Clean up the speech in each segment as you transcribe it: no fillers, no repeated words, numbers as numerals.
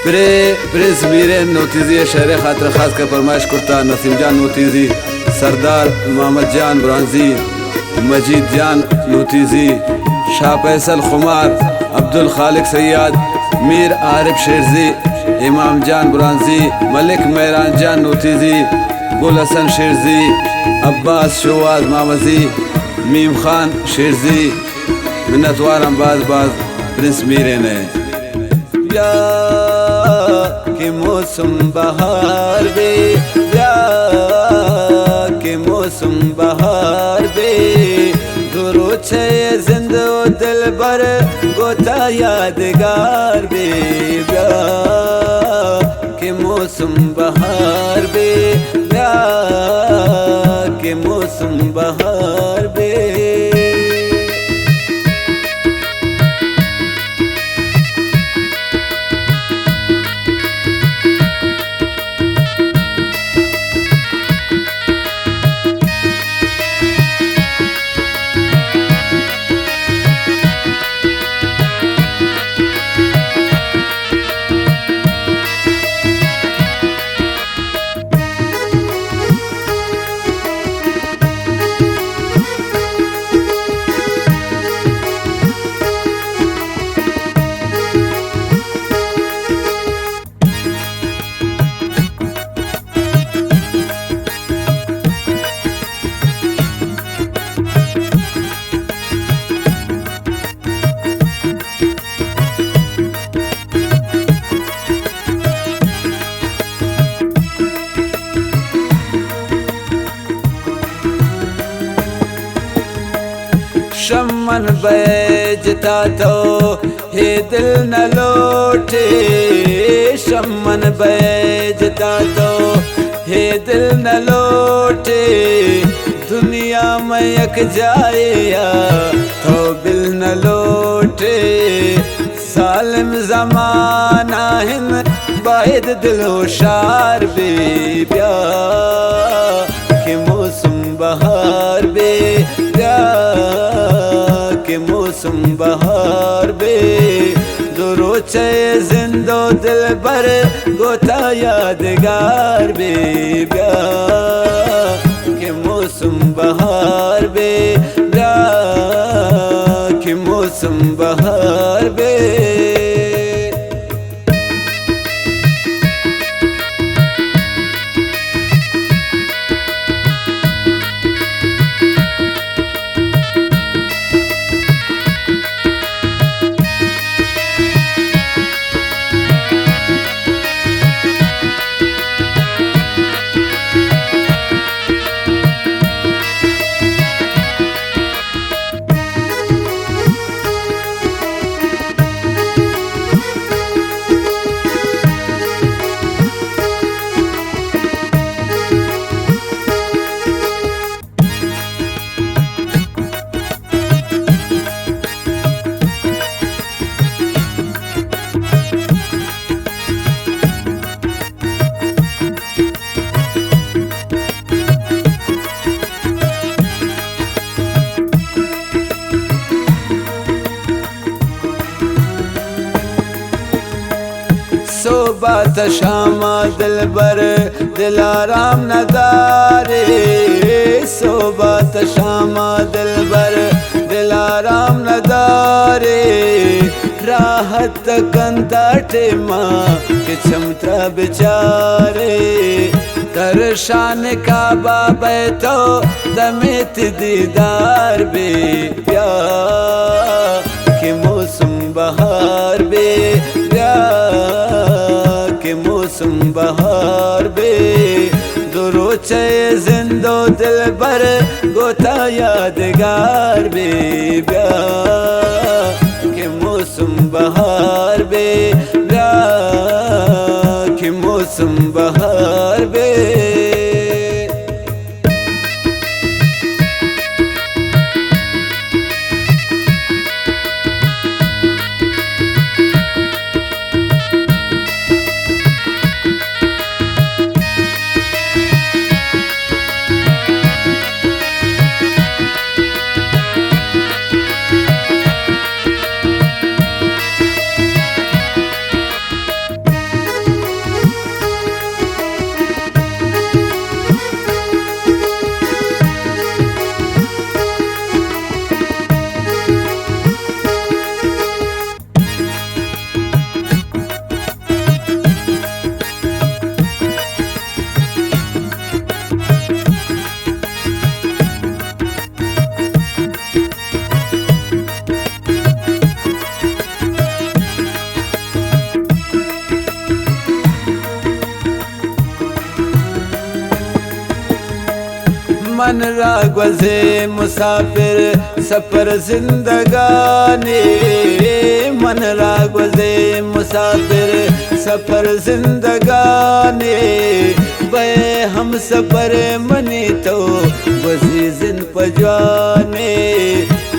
Prince मीरेन नोतीजी शहर खातर खास कर फरमाइश करता नसीम जान नोतीजी, सरदार मोहम्मद जान ब्रांजी, मजीद जान नोतीजी, शाह फैसल खुमार, अब्दुल खालिक सैयद, मीर आरिफ शेरजी, इमाम जान ब्रांजी, मलिक मेहरान जान नोतीजी, गुल हसन शेरजी, अब्बास शोवाज मामजी, मीम खान शेरजी, मिन्नतवार बाज बाज प्रिंस मीरेन है। के मौसम बहार बे, के मौसम बहार बे, दुरो छे जिंदो दिल बर गोता यादगार बे, के मौसम बहार बे, के मौसम बहार बे। शमन बेजता तो हे दिल न लौटे, शमन बेजता तो हे दिल न लौटे, दुनिया में एक जाया तो बिल न लौटे, सालिम जमाना हिन बाहिद दिल होशार बे, के मौसम बहार बे, के मौसम बहार बे, दुरो छे जिंदो दिल बर गोता यादगार बे, के मौसम बहार बे, के मौसम बहार बे। सोबत शामा दिल बर दिलाराम नदारे, सोबत शामा दिल बर दिलाराम नदारे, राहत कंदाटे माँ के क्षमता बेचारे, दर्शान का बाबे तो दमित दीदार बे, के मौसम बहार बे, के मौसम बहार बे, दुरो छे जिंदो दिल बर गोता यादगार बे, के मौसम बहार बे, के मौसम बहार बे। मन रागवज़े मुसाफिर सफ़र जिंदगानी, मन रागवज़े मुसाफिर सफ़र जिंदगानी, बे हम सफ़र मनी तो वज़ीज़िन पजवानी,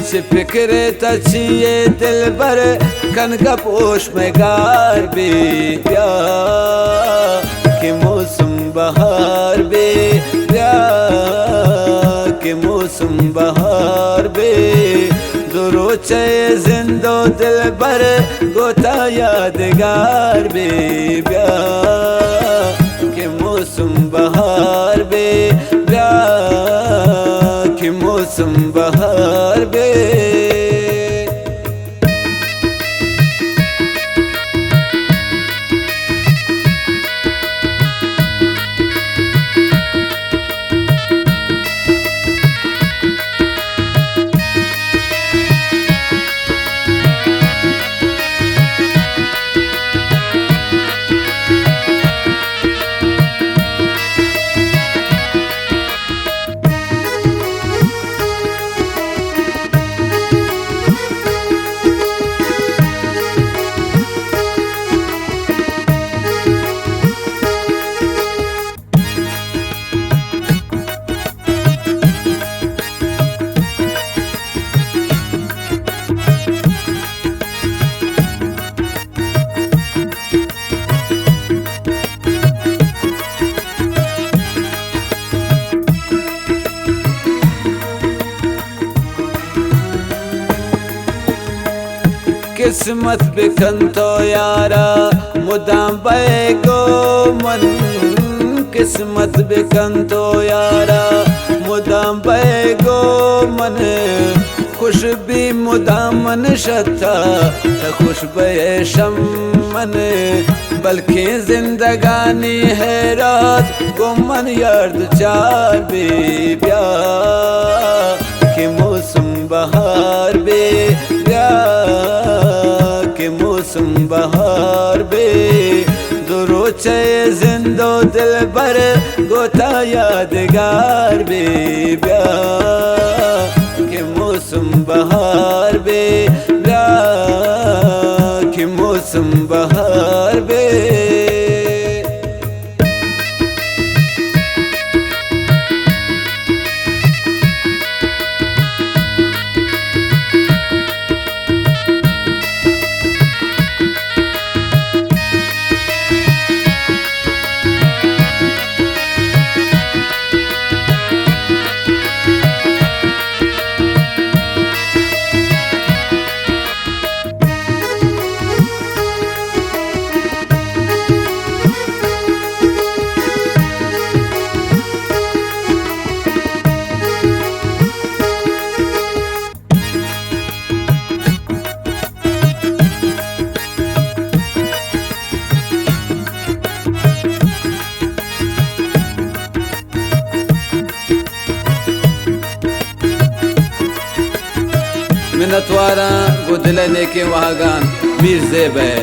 से फिक्र तछिए दिल बर कन का पोश में गार बे प्यार के मौसम बहार बे, प्यार के मौसम बहार बे, दुरोचे जिंदो दिल बर गोता यादगार बे, प्यार के मौसम बहार बे, प्यार के मौसम बहार बे। किस्मत बिखन तो यारा मुदाम बैगो मन, किस्मत बिखन तो यारा मुदाम बैगो मन, खुश भी मुदामन शता खुश बे शमन, बल्कि जिंदगानी है रात गुमन यार चार बे, प्यार के मौसम बहार बे, प्यार के मौसम बहार बे, दुरोचे जिंदो दिल बर गोता यादगार बे, प्यार के मौसम बहार बे, प्यार के मौसम बहार बे। मिन्नतवारा गुदलने के वहागान मीर ज़ेब है,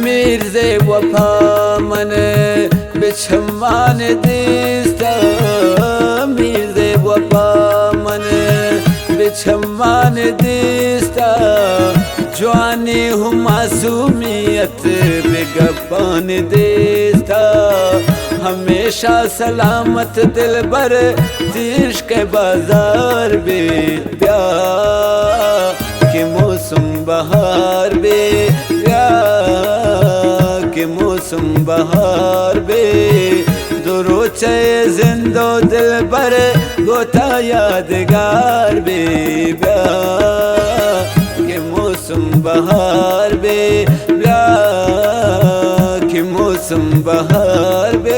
मीर ज़ेब वफा मन बिछमान दिस्ता, मीर ज़ेब वफा मन बिछमान दिस्ता, जवानी हूँ मासूमियत बिगपान दिस्ता, हमेशा सलामत दिल बर तीश के बाजार बे, प्यार के मौसम बहार बे, प्यार के मौसम बहार बे, दुरोचे जिंदो दिल बर गोता यादगार बे, प्यार के मौसम बहार बे, प्यार के मौसम बहार बे।